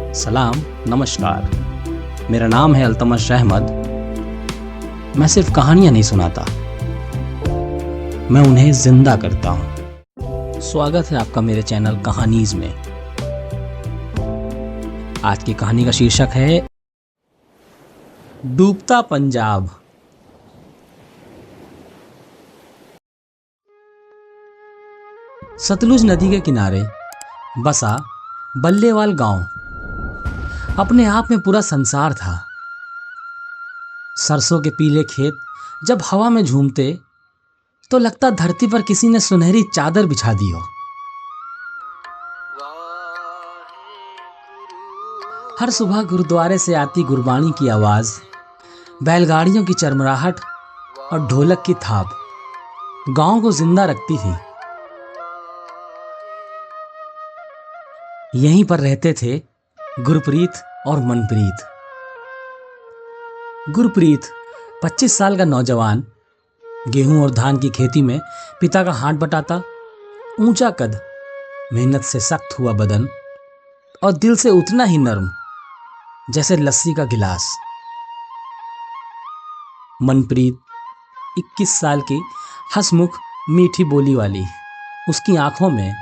सलाम, नमस्कार। मेरा नाम है अल्तमश अहमद। मैं सिर्फ कहानियां नहीं सुनाता, मैं उन्हें जिंदा करता हूँ। स्वागत है आपका मेरे चैनल कहानीज में। आज की कहानी का शीर्षक है डूबता पंजाब। सतलुज नदी के किनारे बसा बल्लेवाल गांव अपने आप में पूरा संसार था। सरसों के पीले खेत जब हवा में झूमते तो लगता धरती पर किसी ने सुनहरी चादर बिछा दी हो। हर सुबह गुरुद्वारे से आती गुरबानी की आवाज, बैलगाड़ियों की चरमराहट और ढोलक की थाप गांव को जिंदा रखती थी। यहीं पर रहते थे गुरप्रीत और मनप्रीत। गुरप्रीत 25 साल का नौजवान, गेहूं और धान की खेती में पिता का हाथ बटाता, ऊंचा कद, मेहनत से सख्त हुआ बदन और दिल से उतना ही नर्म जैसे लस्सी का गिलास। मनप्रीत 21 साल की, हंसमुख, मीठी बोली वाली। उसकी आंखों में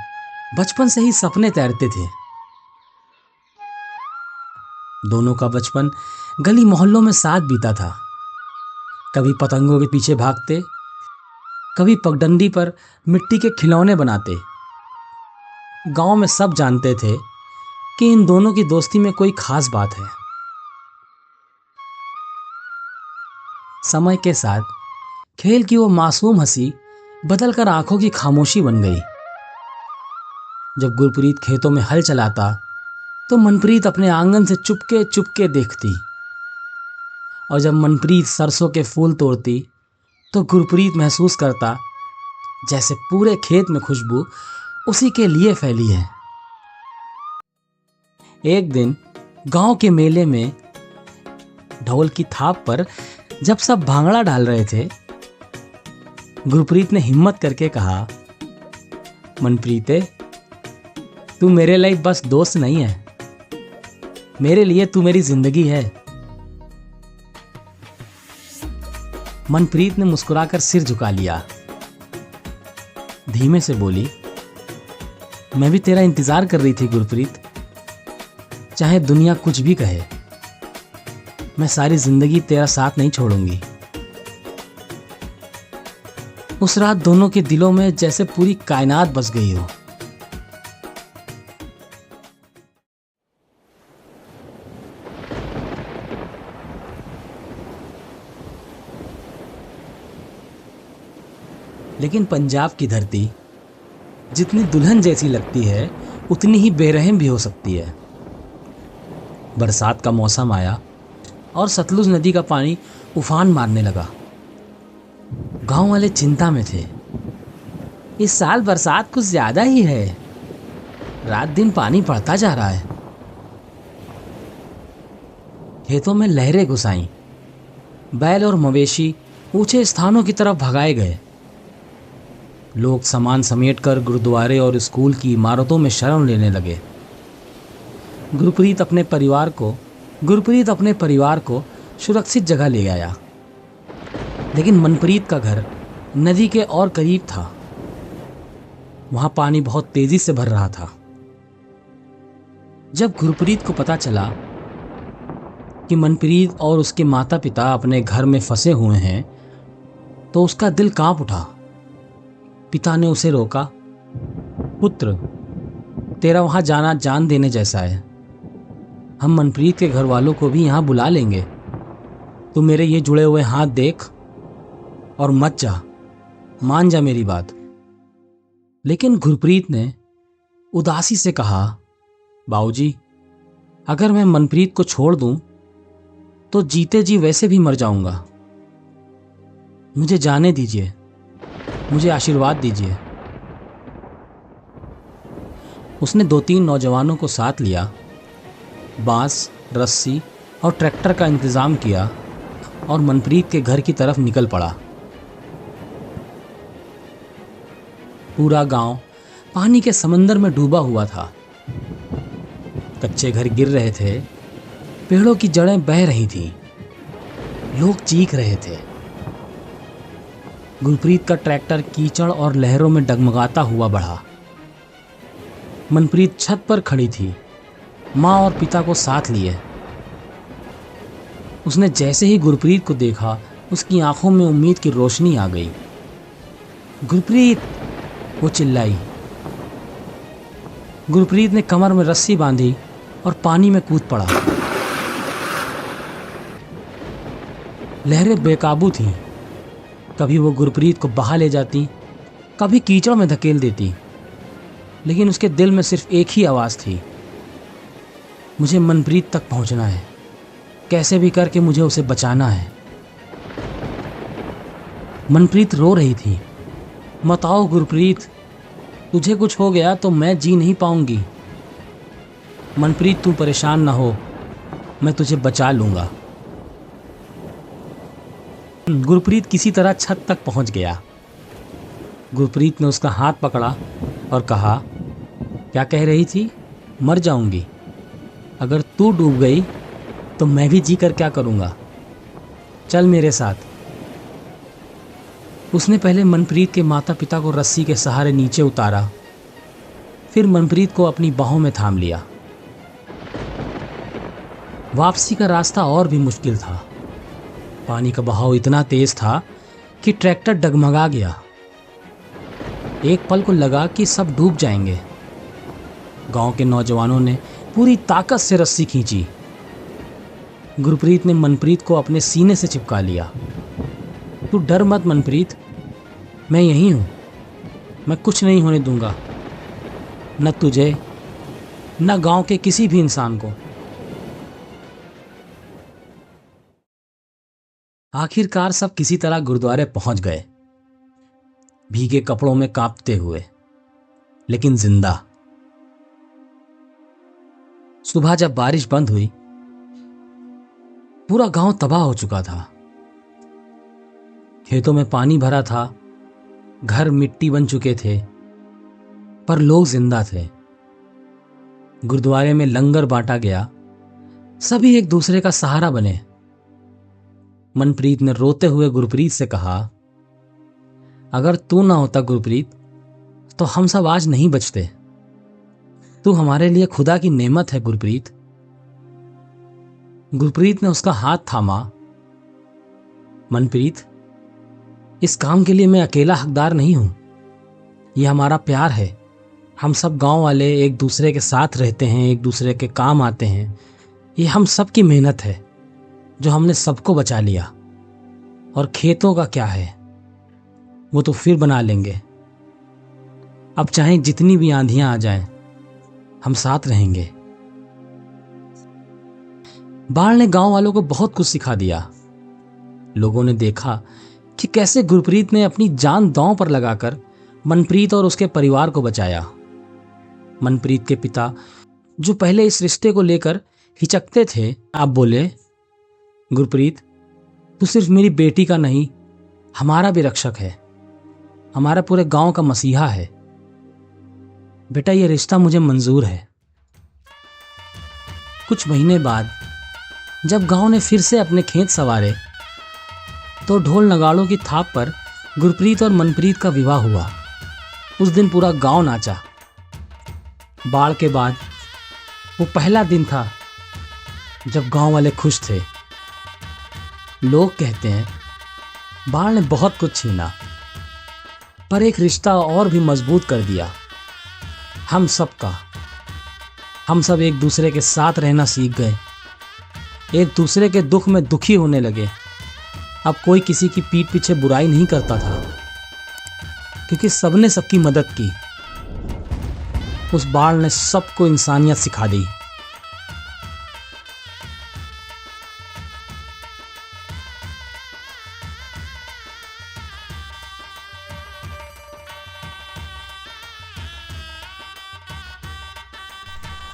बचपन से ही सपने तैरते थे। दोनों का बचपन गली मोहल्लों में साथ बीता था। कभी पतंगों के पीछे भागते, कभी पगडंडी पर मिट्टी के खिलौने बनाते। गांव में सब जानते थे कि इन दोनों की दोस्ती में कोई खास बात है। समय के साथ खेल की वो मासूम हंसी बदलकर आंखों की खामोशी बन गई। जब गुरप्रीत खेतों में हल चलाता तो मनप्रीत अपने आंगन से चुपके चुपके देखती, और जब मनप्रीत सरसों के फूल तोड़ती तो गुरप्रीत महसूस करता जैसे पूरे खेत में खुशबू उसी के लिए फैली है। एक दिन गांव के मेले में ढोल की थाप पर जब सब भांगड़ा डाल रहे थे, गुरप्रीत ने हिम्मत करके कहा, मनप्रीते, तू मेरे लिए बस दोस्त नहीं है, मेरे लिए तू मेरी जिंदगी है। मनप्रीत ने मुस्कुराकर सिर झुका लिया। धीमे से बोली, मैं भी तेरा इंतजार कर रही थी गुरप्रीत। चाहे दुनिया कुछ भी कहे, मैं सारी जिंदगी तेरा साथ नहीं छोड़ूंगी। उस रात दोनों के दिलों में जैसे पूरी कायनात बस गई हो। लेकिन पंजाब की धरती जितनी दुल्हन जैसी लगती है, उतनी ही बेरहम भी हो सकती है। बरसात का मौसम आया और सतलुज नदी का पानी उफान मारने लगा। गांव वाले चिंता में थे। इस साल बरसात कुछ ज्यादा ही है, रात दिन पानी बढ़ता जा रहा है। खेतों में लहरें घुस आईं। बैल और मवेशी ऊंचे स्थानों की तरफ भगाए गए। लोग सामान समेटकर गुरुद्वारे और स्कूल की इमारतों में शरण लेने लगे। गुरप्रीत अपने परिवार को सुरक्षित जगह ले आया। लेकिन मनप्रीत का घर नदी के और करीब था। वहां पानी बहुत तेजी से भर रहा था। जब गुरप्रीत को पता चला कि मनप्रीत और उसके माता पिता अपने घर में फंसे हुए हैं, तो उसका दिल कांप उठा। पिता ने उसे रोका, पुत्र, तेरा वहां जाना जान देने जैसा है। हम मनप्रीत के घर वालों को भी यहां बुला लेंगे। तू मेरे ये जुड़े हुए हाथ देख और मत जा, मान जा मेरी बात। लेकिन गुरप्रीत ने उदासी से कहा, बाबूजी, अगर मैं मनप्रीत को छोड़ दूं तो जीते जी वैसे भी मर जाऊंगा। मुझे जाने दीजिए, मुझे आशीर्वाद दीजिए। उसने 2-3 नौजवानों को साथ लिया, बांस, रस्सी और ट्रैक्टर का इंतजाम किया और मनप्रीत के घर की तरफ निकल पड़ा। पूरा गांव पानी के समंदर में डूबा हुआ था। कच्चे घर गिर रहे थे, पेड़ों की जड़ें बह रही थीं, लोग चीख रहे थे। गुरप्रीत का ट्रैक्टर कीचड़ और लहरों में डगमगाता हुआ बढ़ा। मनप्रीत छत पर खड़ी थी, माँ और पिता को साथ लिए। उसने जैसे ही गुरप्रीत को देखा, उसकी आंखों में उम्मीद की रोशनी आ गई। गुरप्रीत, वो चिल्लाई। गुरप्रीत ने कमर में रस्सी बांधी और पानी में कूद पड़ा। लहरें बेकाबू थीं, कभी वो गुरप्रीत को बहा ले जाती, कभी कीचड़ में धकेल देती, लेकिन उसके दिल में सिर्फ एक ही आवाज़ थी, मुझे मनप्रीत तक पहुंचना है, कैसे भी करके मुझे उसे बचाना है। मनप्रीत रो रही थी। मत आओ गुरप्रीत, तुझे कुछ हो गया तो मैं जी नहीं पाऊंगी। मनप्रीत तू परेशान ना हो, मैं तुझे बचा लूंगा। गुरप्रीत किसी तरह छत तक पहुंच गया। गुरप्रीत ने उसका हाथ पकड़ा और कहा, क्या कह रही थी? मर जाऊंगी। अगर तू डूब गई तो मैं भी जी कर क्या करूंगा? चल मेरे साथ। उसने पहले मनप्रीत के माता पिता को रस्सी के सहारे नीचे उतारा, फिर मनप्रीत को अपनी बाहों में थाम लिया। वापसी का रास्ता और भी मुश्किल था। पानी का बहाव इतना तेज था कि ट्रैक्टर डगमगा गया। एक पल को लगा कि सब डूब जाएंगे। गांव के नौजवानों ने पूरी ताकत से रस्सी खींची। गुरप्रीत ने मनप्रीत को अपने सीने से चिपका लिया। तू डर मत मनप्रीत, मैं यहीं हूं, मैं कुछ नहीं होने दूंगा, न तुझे न गांव के किसी भी इंसान को। आखिरकार सब किसी तरह गुरुद्वारे पहुंच गए, भीगे कपड़ों में कांपते हुए, लेकिन जिंदा। सुबह जब बारिश बंद हुई, पूरा गांव तबाह हो चुका था। खेतों में पानी भरा था, घर मिट्टी बन चुके थे, पर लोग जिंदा थे। गुरुद्वारे में लंगर बांटा गया, सभी एक दूसरे का सहारा बने। मनप्रीत ने रोते हुए गुरप्रीत से कहा, अगर तू ना होता गुरप्रीत तो हम सब आज नहीं बचते। तू हमारे लिए खुदा की नेमत है गुरप्रीत। गुरप्रीत ने उसका हाथ थामा। मनप्रीत, इस काम के लिए मैं अकेला हकदार नहीं हूं, यह हमारा प्यार है। हम सब गांव वाले एक दूसरे के साथ रहते हैं, एक दूसरे के काम आते हैं। ये हम सब की मेहनत है जो हमने सबको बचा लिया। और खेतों का क्या है, वो तो फिर बना लेंगे। अब चाहे जितनी भी आंधियां आ जाएं, हम साथ रहेंगे। बाढ़ ने गांव वालों को बहुत कुछ सिखा दिया। लोगों ने देखा कि कैसे गुरप्रीत ने अपनी जान दांव पर लगाकर मनप्रीत और उसके परिवार को बचाया। मनप्रीत के पिता, जो पहले इस रिश्ते को लेकर हिचकते थे, अब बोले, गुरप्रीत, तू सिर्फ मेरी बेटी का नहीं, हमारा भी रक्षक है, हमारा पूरे गांव का मसीहा है। बेटा, यह रिश्ता मुझे मंजूर है। कुछ महीने बाद जब गांव ने फिर से अपने खेत संवारे, तो ढोल नगाड़ों की थाप पर गुरप्रीत और मनप्रीत का विवाह हुआ। उस दिन पूरा गांव नाचा। बाढ़ के बाद वो पहला दिन था जब गांव वाले खुश थे। लोग कहते हैं बाढ़ ने बहुत कुछ छीना, पर एक रिश्ता और भी मजबूत कर दिया, हम सबका। हम सब एक दूसरे के साथ रहना सीख गए, एक दूसरे के दुख में दुखी होने लगे। अब कोई किसी की पीठ पीछे बुराई नहीं करता था, क्योंकि सबने सबकी मदद की। उस बाढ़ ने सबको इंसानियत सिखा दी।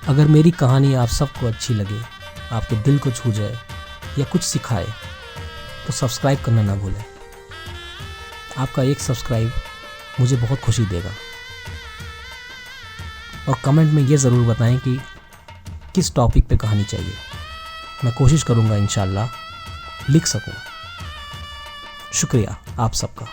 अगर मेरी कहानी आप सबको अच्छी लगे, आपके दिल को छू जाए या कुछ सिखाए, तो सब्सक्राइब करना ना भूलें। आपका एक सब्सक्राइब मुझे बहुत खुशी देगा। और कमेंट में ये ज़रूर बताएं कि किस टॉपिक पे कहानी चाहिए। मैं कोशिश करूँगा इंशाल्लाह लिख सकूँ। शुक्रिया आप सबका।